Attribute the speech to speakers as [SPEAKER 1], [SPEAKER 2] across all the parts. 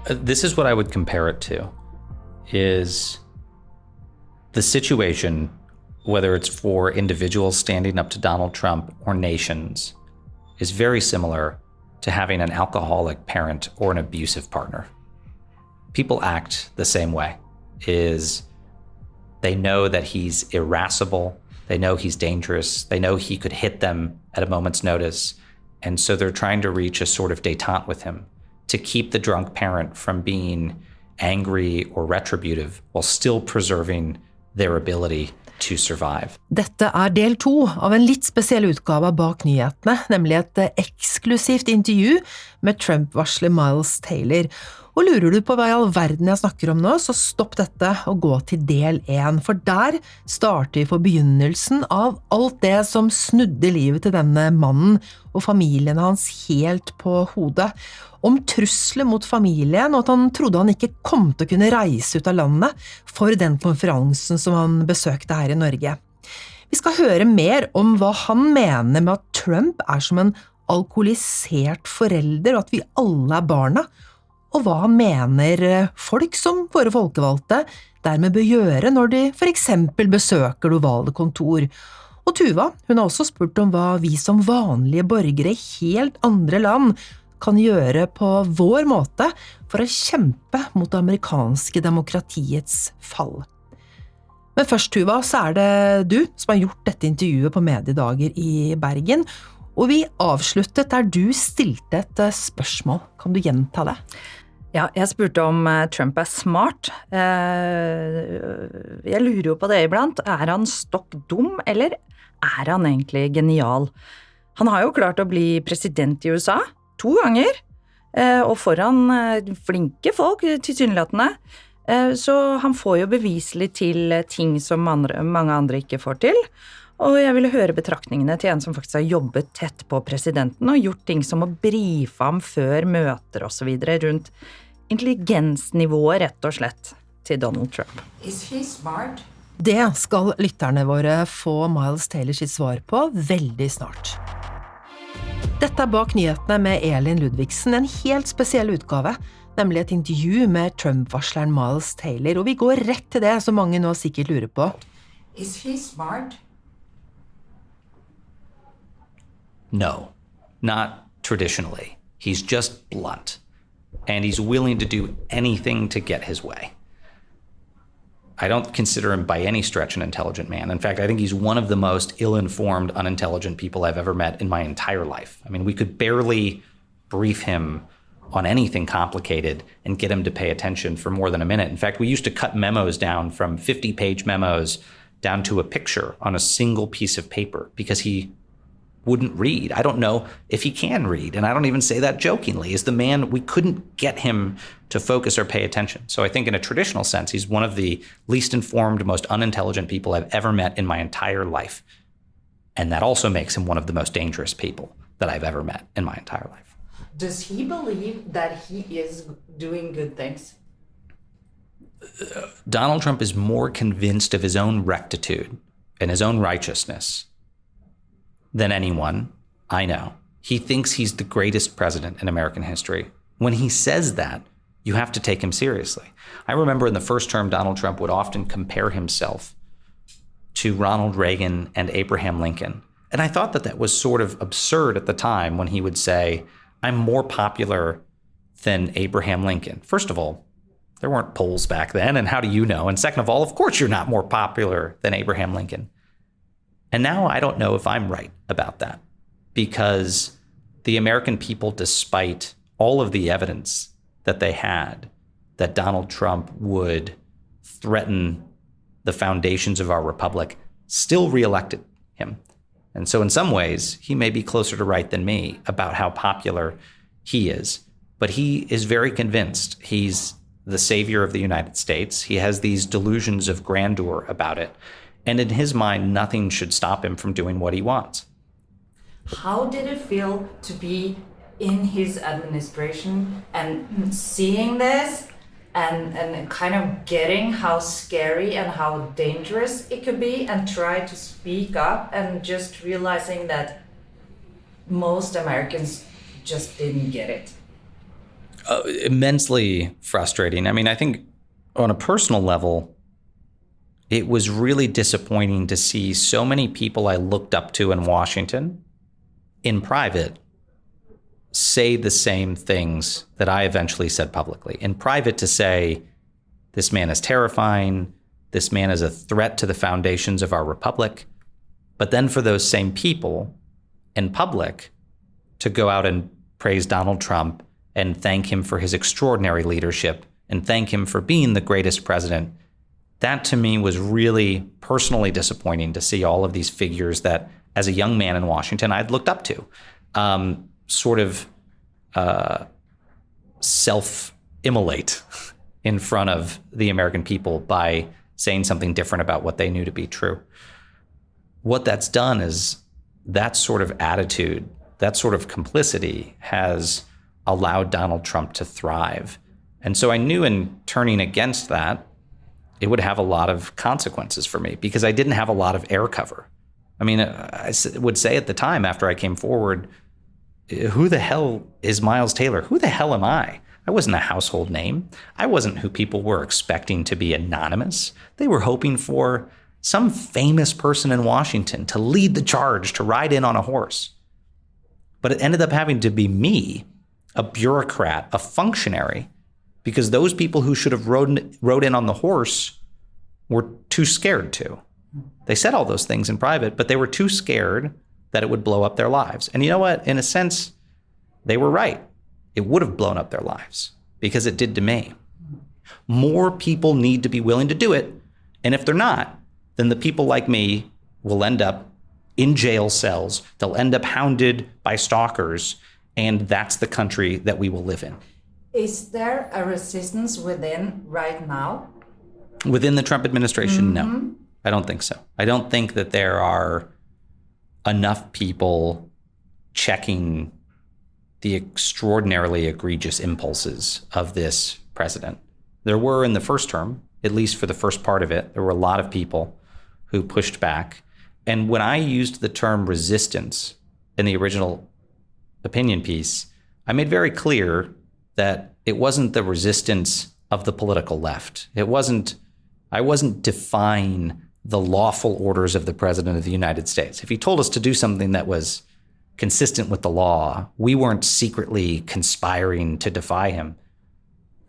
[SPEAKER 1] This is what I would compare it to, is the situation, whether it's for individuals standing up to Donald Trump or nations, is very similar to having an alcoholic parent or an abusive partner. People act the same way, is they know that he's irascible, they know he's dangerous, they know he could hit them at a moment's notice, and so they're trying to reach a sort of détente with him to keep the drunk parent from being angry or retributive while still preserving their ability to survive.
[SPEAKER 2] Dette del 2 av en litt spesiell utgave av Bak nyhetene, nemlig et eksklusivt intervju med Trump-varsler Miles Taylor. Og lurer du på hva i all verden jeg snakker om nå, så stopp dette og gå til del 1, for der starter vi for begynnelsen av alt det som snudde livet til denne mannen og familien hans helt på hodet. Om trusler mot familien, og at han trodde han ikke kom til å kunne reise ut av landet for den konferansen som han besøkte her i Norge. Vi skal høre mer om hva han mener med at Trump som en alkoholisert forelder, og at vi alle barna, og hva han mener folk som våre folkevalgte dermed bør gjøre når de for eksempel besøker det ovale kontor. Og Tuva, hun har også spurt om hva vi som vanlige borgere i helt andre land kan gjøre på vår måte for å kjempe mot det amerikanske demokratiets fall. Men først, Tuva, så det du som har gjort dette intervjuet på Mediedager i Bergen, og vi avsluttet der du stilte et spørsmål. Kan du gjenta det?
[SPEAKER 3] Ja, jeg spurte om Trump smart. Jeg lurer jo på det iblant. Han stokk dum, eller han egentlig genial? Han har jo klart å bli president i USA 2 ganger, og foran flinke folk, tilsynelatende. Så han får jo beviselig til ting som mange andre ikke får til. Og jeg ville høre betraktningene til en som faktisk har jobbet tett på presidenten og gjort ting som å brife ham før møter og så videre rundt intelligensnivået rett og slett til Donald Trump.
[SPEAKER 4] Is he smart?
[SPEAKER 2] Det skal lytterne våre få Miles Taylor sitt svar på veldig snart. Dette Bak nyhetene med Elin Ludvigsen, en helt spesiell utgave, nemlig et intervju med Trump-varsleren Miles Taylor, og vi går rett til det som mange nå sikkert lurer på.
[SPEAKER 4] Is he smart?
[SPEAKER 1] No, not traditionally. He's just blunt, and he's willing to do anything to get his way. I don't consider him by any stretch an intelligent man. In fact, I think he's one of the most ill-informed, unintelligent people I've ever met in my entire life. I mean, we could barely brief him on anything complicated and get him to pay attention for more than a minute. In fact, we used to cut memos down from 50-page memos down to a picture on a single piece of paper because he wouldn't read. I don't know if he can read, and I don't even say that jokingly. Is the man, we couldn't get him to focus or pay attention. So I think in a traditional sense, he's one of the least informed, most unintelligent people I've ever met in my entire life. And that also makes him one of the most dangerous people that I've ever met in my entire life.
[SPEAKER 4] Does he believe that he is doing good things?
[SPEAKER 1] Donald Trump is more convinced of his own rectitude and his own righteousness than anyone I know. He thinks he's the greatest president in American history. When he says that, you have to take him seriously. I remember in the first term, Donald Trump would often compare himself to Ronald Reagan and Abraham Lincoln. And I thought that that was sort of absurd at the time when he would say, I'm more popular than Abraham Lincoln. First of all, there weren't polls back then, and how do you know? And second of all, of course you're not more popular than Abraham Lincoln. And now I don't know if I'm right about that, because the American people, despite all of the evidence that they had that Donald Trump would threaten the foundations of our republic, still reelected him. And so in some ways, he may be closer to right than me about how popular he is. But he is very convinced he's the savior of the United States. He has these delusions of grandeur about it. And in his mind, nothing should stop him from doing what he wants.
[SPEAKER 4] How did it feel to be in his administration and seeing this and kind of getting how scary and how dangerous it could be, and try to speak up, and just realizing that most Americans just didn't get it?
[SPEAKER 1] Immensely frustrating. I mean, I think on a personal level, it was really disappointing to see so many people I looked up to in Washington in private say the same things that I eventually said publicly. In private, to say, this man is terrifying, this man is a threat to the foundations of our republic. But then for those same people in public to go out and praise Donald Trump and thank him for his extraordinary leadership and thank him for being the greatest president, that to me was really personally disappointing to see all of these figures that, as a young man in Washington, I'd looked up to, sort of self-immolate in front of the American people by saying something different about what they knew to be true. What that's done is that sort of attitude, that sort of complicity has allowed Donald Trump to thrive. And so I knew in turning against that, it would have a lot of consequences for me because I didn't have a lot of air cover. I mean, I would say at the time after I came forward, who the hell is Miles Taylor? Who the hell am I? I wasn't a household name. I wasn't who people were expecting to be anonymous. They were hoping for some famous person in Washington to lead the charge, to ride in on a horse. But it ended up having to be me, a bureaucrat, a functionary, because those people who should have rode in on the horse were too scared to. They said all those things in private, but they were too scared that it would blow up their lives. And you know what? In a sense, they were right. It would have blown up their lives because it did to me. More people need to be willing to do it. And if they're not, then the people like me will end up in jail cells. They'll end up hounded by stalkers. And that's the country that we will live in.
[SPEAKER 4] Is there a resistance within right now?
[SPEAKER 1] Within the Trump administration, no. I don't think so. I don't think that there are enough people checking the extraordinarily egregious impulses of this president. There were in the first term, at least for the first part of it, there were a lot of people who pushed back. And when I used the term resistance in the original opinion piece, I made very clear that it wasn't the resistance of the political left. I wasn't defying the lawful orders of the President of the United States. If he told us to do something that was consistent with the law, we weren't secretly conspiring to defy him.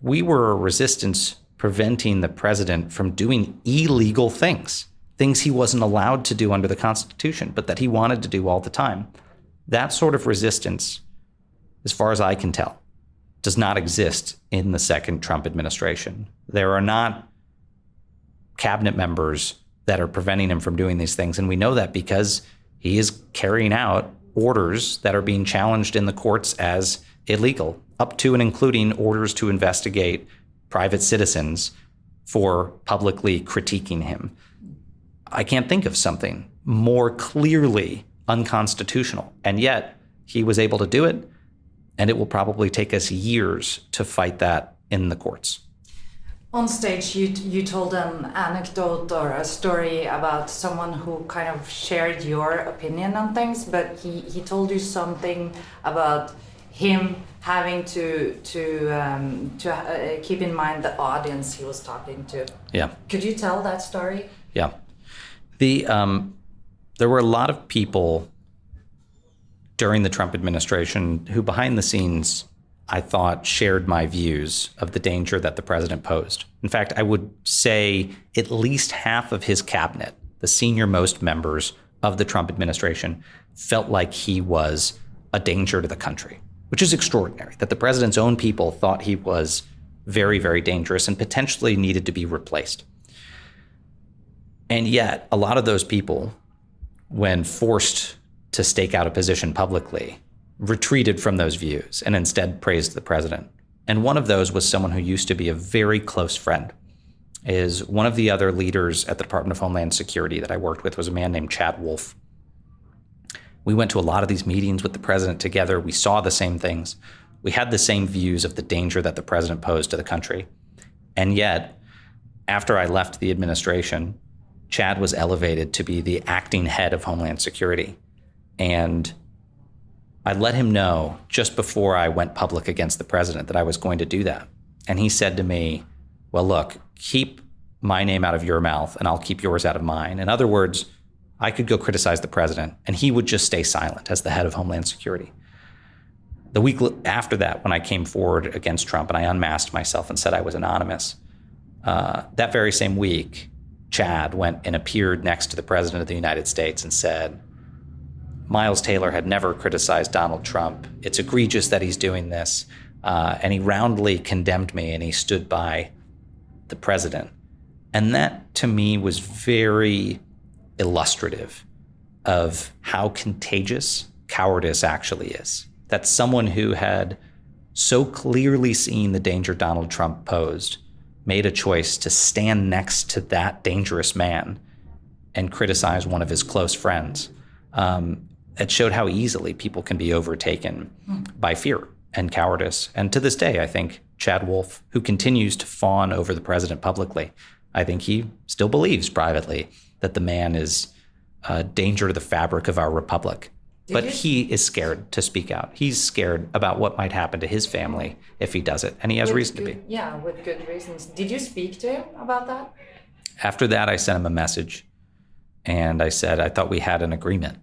[SPEAKER 1] We were a resistance preventing the president from doing illegal things he wasn't allowed to do under the Constitution, but that he wanted to do all the time. That sort of resistance, as far as I can tell, does not exist in the second Trump administration. There are not cabinet members that are preventing him from doing these things. And we know that because he is carrying out orders that are being challenged in the courts as illegal, up to and including orders to investigate private citizens for publicly critiquing him. I can't think of something more clearly unconstitutional. And yet he was able to do it. And it will probably take us years to fight that in the courts.
[SPEAKER 4] On stage, you told an anecdote or a story about someone who kind of shared your opinion on things, but he told you something about him having to keep in mind the audience he was talking to.
[SPEAKER 1] Yeah.
[SPEAKER 4] Could you tell that story?
[SPEAKER 1] Yeah. There were a lot of people during the Trump administration who behind the scenes I thought shared my views of the danger that the president posed. In fact, I would say at least half of his cabinet, the senior most members of the Trump administration, felt like he was a danger to the country, which is extraordinary, that the president's own people thought he was very, very dangerous and potentially needed to be replaced. And yet, a lot of those people, when forced to stake out a position publicly, retreated from those views and instead praised the president. And one of those was someone who used to be a very close friend. Is one of the other leaders at the Department of Homeland Security that I worked with was a man named Chad Wolf. We went to a lot of these meetings with the president together. We saw the same things. We had the same views of the danger that the president posed to the country. And yet, after I left the administration, Chad was elevated to be the acting head of Homeland Security. And I let him know just before I went public against the president that I was going to do that. And he said to me, well, look, keep my name out of your mouth and I'll keep yours out of mine. In other words, I could go criticize the president and he would just stay silent as the head of Homeland Security. The week after that, when I came forward against Trump and I unmasked myself and said I was anonymous, that very same week, Chad went and appeared next to the president of the United States and said, Miles Taylor had never criticized Donald Trump. It's egregious that he's doing this. And he roundly condemned me and he stood by the president. And that to me was very illustrative of how contagious cowardice actually is. That someone who had so clearly seen the danger Donald Trump posed made a choice to stand next to that dangerous man and criticize one of his close friends. It showed how easily people can be overtaken by fear and cowardice. And to this day, I think Chad Wolf, who continues to fawn over the president publicly, I think he still believes privately that the man is a danger to the fabric of our republic. But he is scared to speak out. He's scared about what might happen to his family if he does it. And he has reason to be.
[SPEAKER 4] Yeah, with good reasons. Did you speak to him about that?
[SPEAKER 1] After that, I sent him a message. And I said, I thought we had an agreement.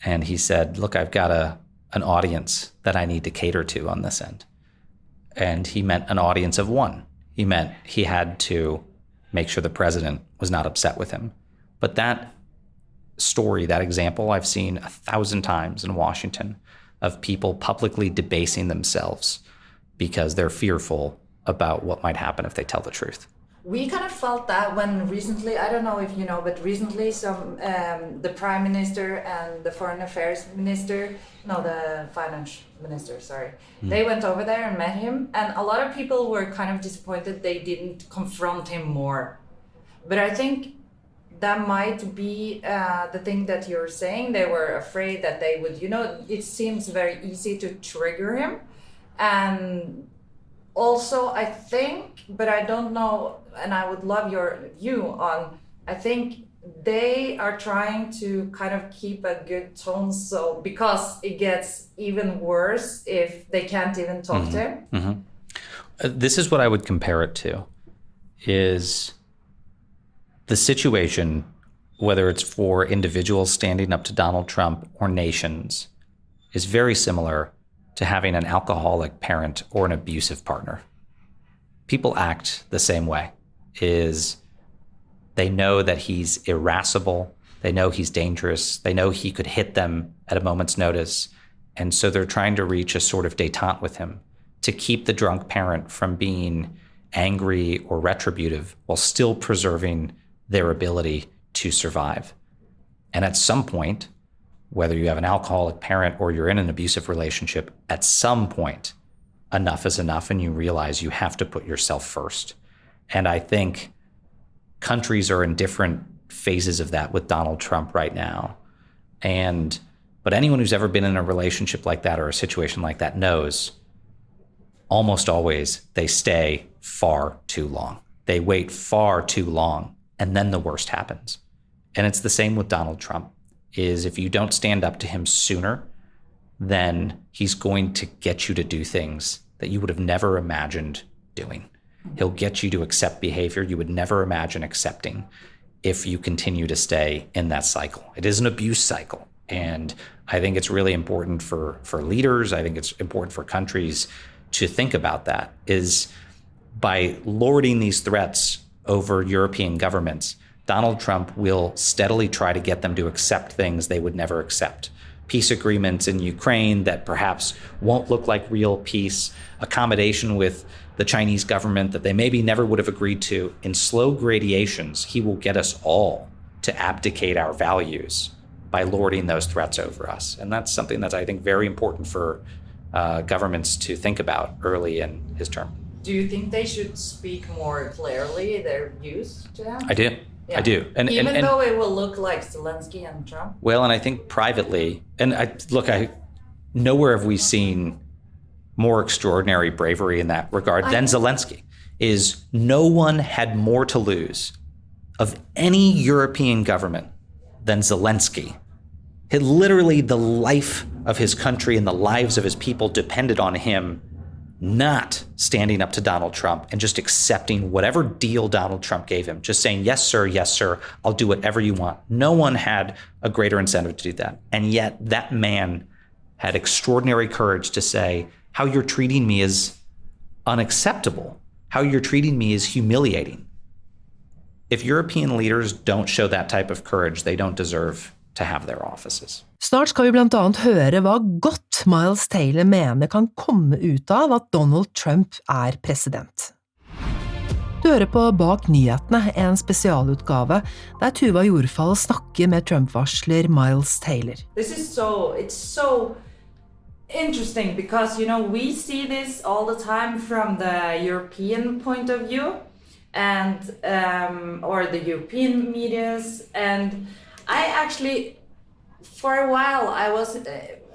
[SPEAKER 1] And he said, look, I've got an audience that I need to cater to on this end. And he meant an audience of one. He meant he had to make sure the president was not upset with him. But that story, that example, I've seen 1,000 times in Washington of people publicly debasing themselves because they're fearful about what might happen if they tell the truth.
[SPEAKER 4] We kind of felt that when recently, I don't know if you know, but recently the prime minister and the foreign affairs minister, no, the finance minister, sorry, they went over there and met him. And a lot of people were kind of disappointed they didn't confront him more. But I think that might be the thing that you're saying. They were afraid that they would, it seems very easy to trigger him. And also, I think, but I don't know, and I would love your view on, I think they are trying to kind of keep a good tone, so because it gets even worse if they can't even talk to him.
[SPEAKER 1] Mm-hmm. This is what I would compare it to, is the situation, whether it's for individuals standing up to Donald Trump or nations, is very similar to having an alcoholic parent or an abusive partner. People act the same way. Is they know that he's irascible, they know he's dangerous, they know he could hit them at a moment's notice, and so they're trying to reach a sort of détente with him to keep the drunk parent from being angry or retributive while still preserving their ability to survive. And at some point, whether you have an alcoholic parent or you're in an abusive relationship, at some point, enough is enough and you realize you have to put yourself first. And I think countries are in different phases of that with Donald Trump right now. But anyone who's ever been in a relationship like that or a situation like that knows almost always they stay far too long. They wait far too long and then the worst happens. And it's the same with Donald Trump. Is if you don't stand up to him sooner, then he's going to get you to do things that you would have never imagined doing. He'll get you to accept behavior you would never imagine accepting if you continue to stay in that cycle. It is an abuse cycle. And I think it's really important for leaders. I think it's important for countries to think about that, is by lording these threats over European governments, Donald Trump will steadily try to get them to accept things they would never accept. Peace agreements in Ukraine that perhaps won't look like real peace, accommodation with the Chinese government that they maybe never would have agreed to. In slow gradations, he will get us all to abdicate our values by lording those threats over us. And that's something that's, I think, very important for governments to think about early in his term.
[SPEAKER 4] Do you think they should speak more clearly their views to him?
[SPEAKER 1] I do.
[SPEAKER 4] Yeah.
[SPEAKER 1] I do. And
[SPEAKER 4] though it will look like Zelensky and Trump?
[SPEAKER 1] Well, and I think privately, nowhere have we seen more extraordinary bravery in that regard than Zelensky. Is no one had more to lose of any European government than Zelensky Literally the life of his country and the lives of his people depended on him not standing up to Donald Trump and just accepting whatever deal Donald Trump gave him, just saying, yes, sir, I'll do whatever you want. No one had a greater incentive to do that. And yet that man had extraordinary courage to say, how you're treating me is unacceptable. How you're treating me is humiliating. If European leaders don't show that type of courage, they don't deserve to have their offices.
[SPEAKER 2] Snart skal vi blant annet høre hva godt Miles Taylor mener kan komme ut av at Donald Trump president. Du hører på Bak nyhetene, en spesialutgave der Tuva og Jorfald snakker med Trump-varsler Miles Taylor.
[SPEAKER 4] It's so interesting because, we see this all the time from the European point of view and or the European medias, and I actually, for a while, I was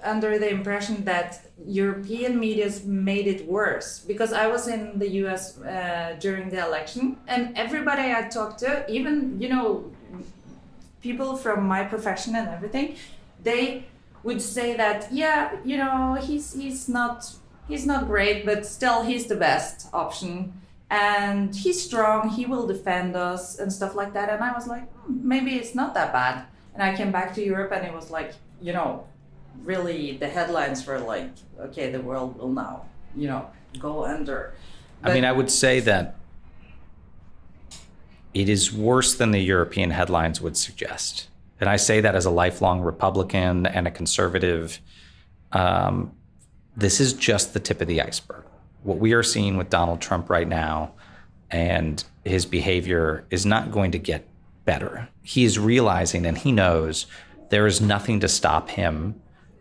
[SPEAKER 4] under the impression that European medias made it worse because I was in the US during the election, and everybody I talked to, even, people from my profession and everything, they would say that, he's not great, but still he's the best option. And he's strong, he will defend us and stuff like that. And I was like, maybe it's not that bad. And I came back to Europe and it was like, really the headlines were like, okay, the world will now, go under. But
[SPEAKER 1] I would say that it is worse than the European headlines would suggest. And I say that as a lifelong Republican and a conservative. This is just the tip of the iceberg. What we are seeing with Donald Trump right now and his behavior is not going to get better. He is realizing, and he knows, there is nothing to stop him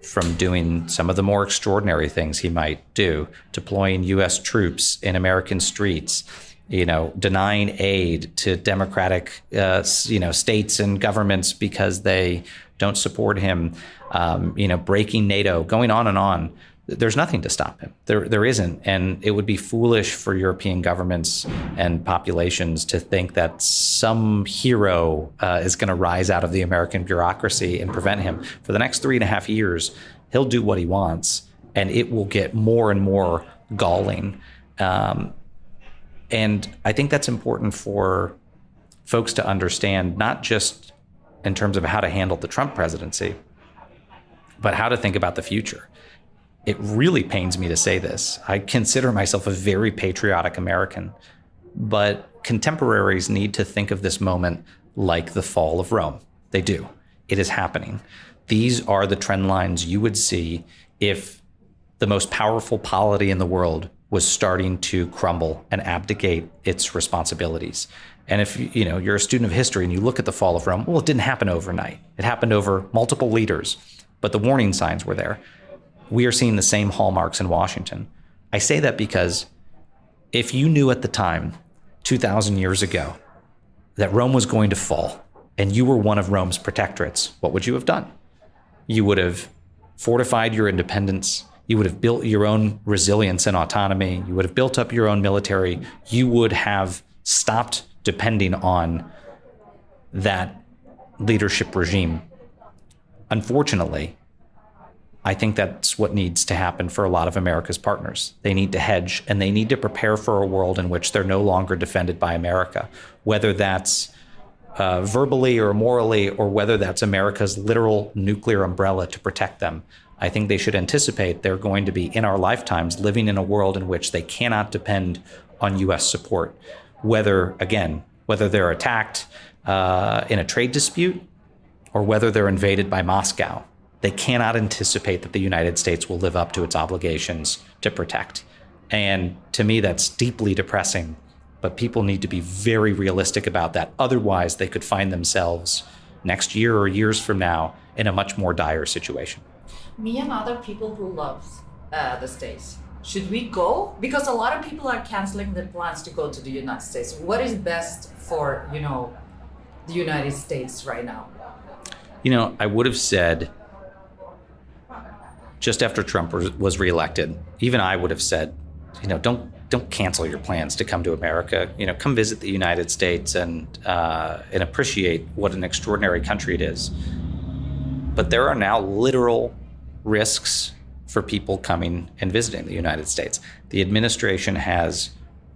[SPEAKER 1] from doing some of the more extraordinary things he might do, deploying U.S. troops in American streets, denying aid to democratic, states and governments because they don't support him, breaking NATO, going on and on. There's nothing to stop him. There isn't. And it would be foolish for European governments and populations to think that some hero is going to rise out of the American bureaucracy and prevent him. For the next 3.5 years, he'll do what he wants, and it will get more and more galling. And I think that's important for folks to understand, not just in terms of how to handle the Trump presidency, but how to think about the future. It really pains me to say this. I consider myself a very patriotic American, but contemporaries need to think of this moment like the fall of Rome. They do. It is happening. These are the trend lines you would see if the most powerful polity in the world was starting to crumble and abdicate its responsibilities. And if you're a student of history and you look at the fall of Rome, well, it didn't happen overnight. It happened over multiple leaders, but the warning signs were there. We are seeing the same hallmarks in Washington. I say that because if you knew at the time, 2,000 years ago, that Rome was going to fall and you were one of Rome's protectorates, what would you have done? You would have fortified your independence. You would have built your own resilience and autonomy. You would have built up your own military. You would have stopped depending on that leadership regime. Unfortunately, I think that's what needs to happen for a lot of America's partners. They need to hedge, and they need to prepare for a world in which they're no longer defended by America, whether that's verbally or morally, or whether that's America's literal nuclear umbrella to protect them. I think they should anticipate they're going to be, in our lifetimes, living in a world in which they cannot depend on U.S. support, whether they're attacked in a trade dispute or whether they're invaded by Moscow. They cannot anticipate that the United States will live up to its obligations to protect. And to me, that's deeply depressing. But people need to be very realistic about that. Otherwise, they could find themselves next year or years from now in a much more dire situation.
[SPEAKER 4] Me and other people who love the States, should we go? Because a lot of people are canceling their plans to go to the United States. What is best for, the United States right now?
[SPEAKER 1] I would have said, just after Trump was reelected, even I would have said, don't cancel your plans to come to America. Come visit the United States and appreciate what an extraordinary country it is. But there are now literal risks for people coming and visiting the United States. The administration has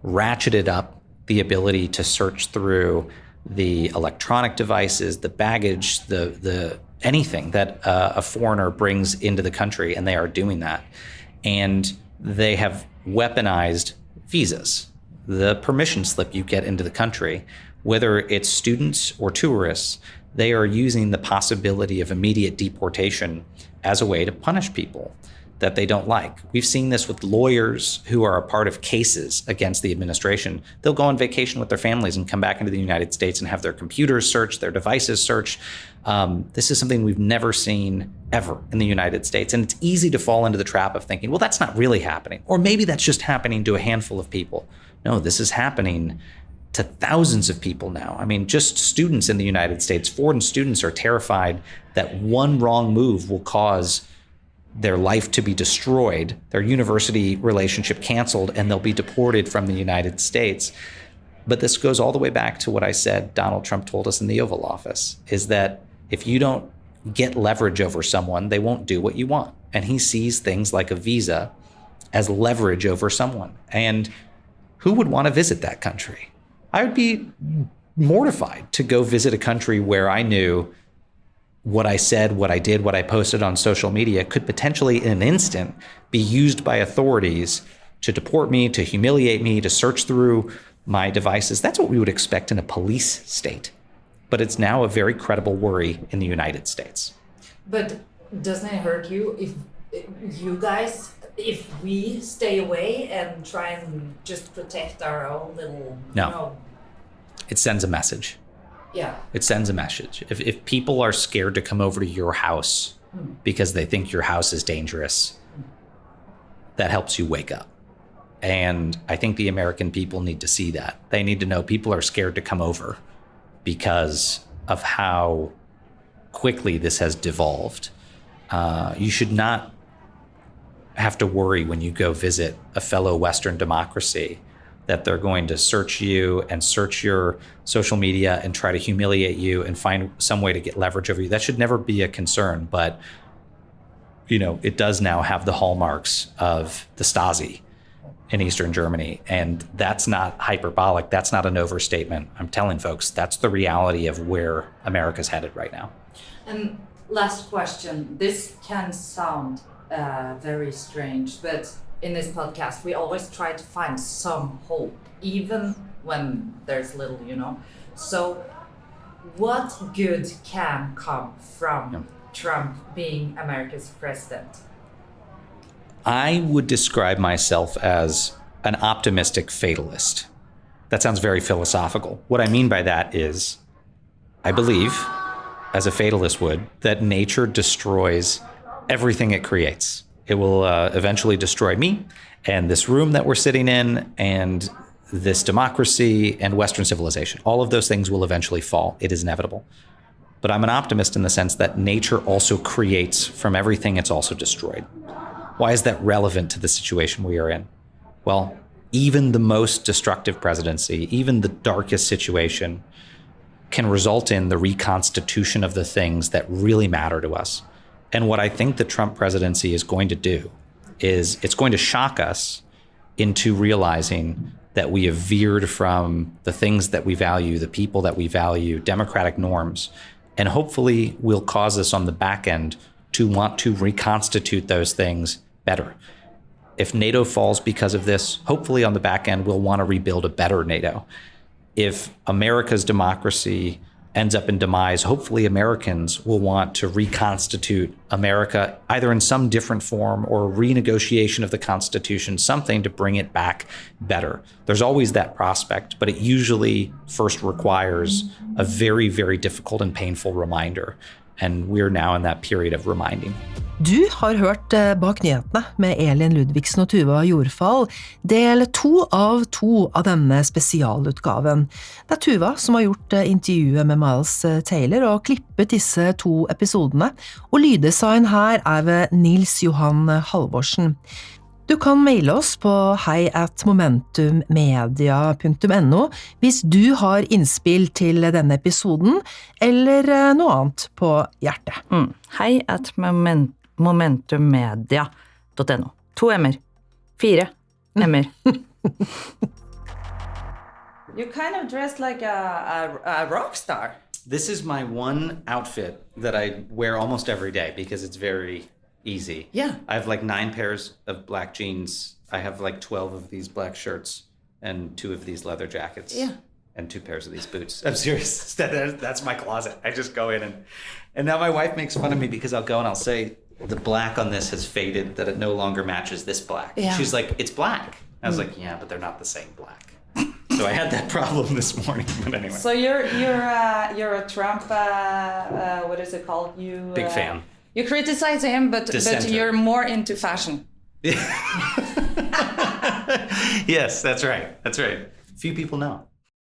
[SPEAKER 1] ratcheted up the ability to search through the electronic devices, the baggage, the anything that a foreigner brings into the country, and they are doing that. And they have weaponized visas, the permission slip you get into the country, whether it's students or tourists. They are using the possibility of immediate deportation as a way to punish people that they don't like. We've seen this with lawyers who are a part of cases against the administration. They'll go on vacation with their families and come back into the United States and have their computers searched, their devices searched. This is something we've never seen ever in the United States. And it's easy to fall into the trap of thinking, well, that's not really happening. Or maybe that's just happening to a handful of people. No, this is happening to thousands of people now. I mean, just students in the United States, foreign students are terrified that one wrong move will cause their life to be destroyed, their university relationship canceled, and they'll be deported from the United States. But this goes all the way back to what I said Donald Trump told us in the Oval Office, is that if you don't get leverage over someone, they won't do what you want. And he sees things like a visa as leverage over someone. And who would want to visit that country? I would be mortified to go visit a country where I knew what I said, what I did, what I posted on social media could potentially in an instant be used by authorities to deport me, to humiliate me, to search through my devices. That's what we would expect in a police state. But it's now a very credible worry in the United States.
[SPEAKER 4] But doesn't it hurt you if you guys, if we stay away and try and just protect our own little,
[SPEAKER 1] No. It sends a message.
[SPEAKER 4] Yeah.
[SPEAKER 1] It sends a message. If people are scared to come over to your house because they think your house is dangerous, that helps you wake up. And I think the American people need to see that. They need to know people are scared to come over because of how quickly this has devolved. You should not have to worry when you go visit a fellow Western democracy that they're going to search you and search your social media and try to humiliate you and find some way to get leverage over you. That should never be a concern, but it does now have the hallmarks of the Stasi in Eastern Germany. And that's not hyperbolic. That's not an overstatement. I'm telling folks, that's the reality of where America's headed right now.
[SPEAKER 4] And last question. This can sound very strange, but in this podcast, we always try to find some hope, even when there's little, So what good can come from Trump being America's president?
[SPEAKER 1] I would describe myself as an optimistic fatalist. That sounds very philosophical. What I mean by that is, I believe, as a fatalist would, that nature destroys everything it creates. It will eventually destroy me and this room that we're sitting in and this democracy and Western civilization. All of those things will eventually fall. It is inevitable. But I'm an optimist in the sense that nature also creates from everything it's also destroyed. Why is that relevant to the situation we are in? Well, even the most destructive presidency, even the darkest situation, can result in the reconstitution of the things that really matter to us. And what I think the Trump presidency is going to do is it's going to shock us into realizing that we have veered from the things that we value, the people that we value, democratic norms, and hopefully will cause us on the back end to want to reconstitute those things better. If NATO falls because of this, hopefully on the back end, we'll want to rebuild a better NATO. If America's democracy ends up in demise, hopefully Americans will want to reconstitute America either in some different form or renegotiation of the Constitution, something to bring it back better. There's always that prospect, but it usually first requires a very, very difficult and painful reminder. And we're now in that period of reminding.
[SPEAKER 2] Du har hørt Bak nyhetene med Elin Ludvigsen og Tuva Jorfald, del 2 av denne spesialutgaven. Det Tuva som har gjort intervjuet med Miles Taylor og klippet disse 2 episodene, og lyddesign her ved Nils Johan Halvorsen. Du kan maile oss på hei@momentummedia.no hvis du har innspill til denne episoden, eller noe annet på hjertet.
[SPEAKER 3] hei@momentummedia.no. 2 M-er. 4 M-er. You kind of dressed like a rock star.
[SPEAKER 1] This is my one outfit that I wear almost every day because it's very easy.
[SPEAKER 3] Yeah.
[SPEAKER 1] I have like 9 pairs of black jeans. I have like 12 of these black shirts and 2 of these leather jackets.
[SPEAKER 3] Yeah.
[SPEAKER 1] And 2 pairs of these boots. I'm serious. That's my closet. I just go in and now my wife makes fun of me because I'll go and I'll say, the black on this has faded, that it no longer matches this black.
[SPEAKER 3] Yeah.
[SPEAKER 1] She's like, it's black. I was like, yeah, but they're not the same black. So I had that problem this morning, but anyway.
[SPEAKER 3] So you're a Trump, what is it called?
[SPEAKER 1] Big fan.
[SPEAKER 3] You criticize him, but you're more into fashion.
[SPEAKER 1] Yes, that's right. Few people know.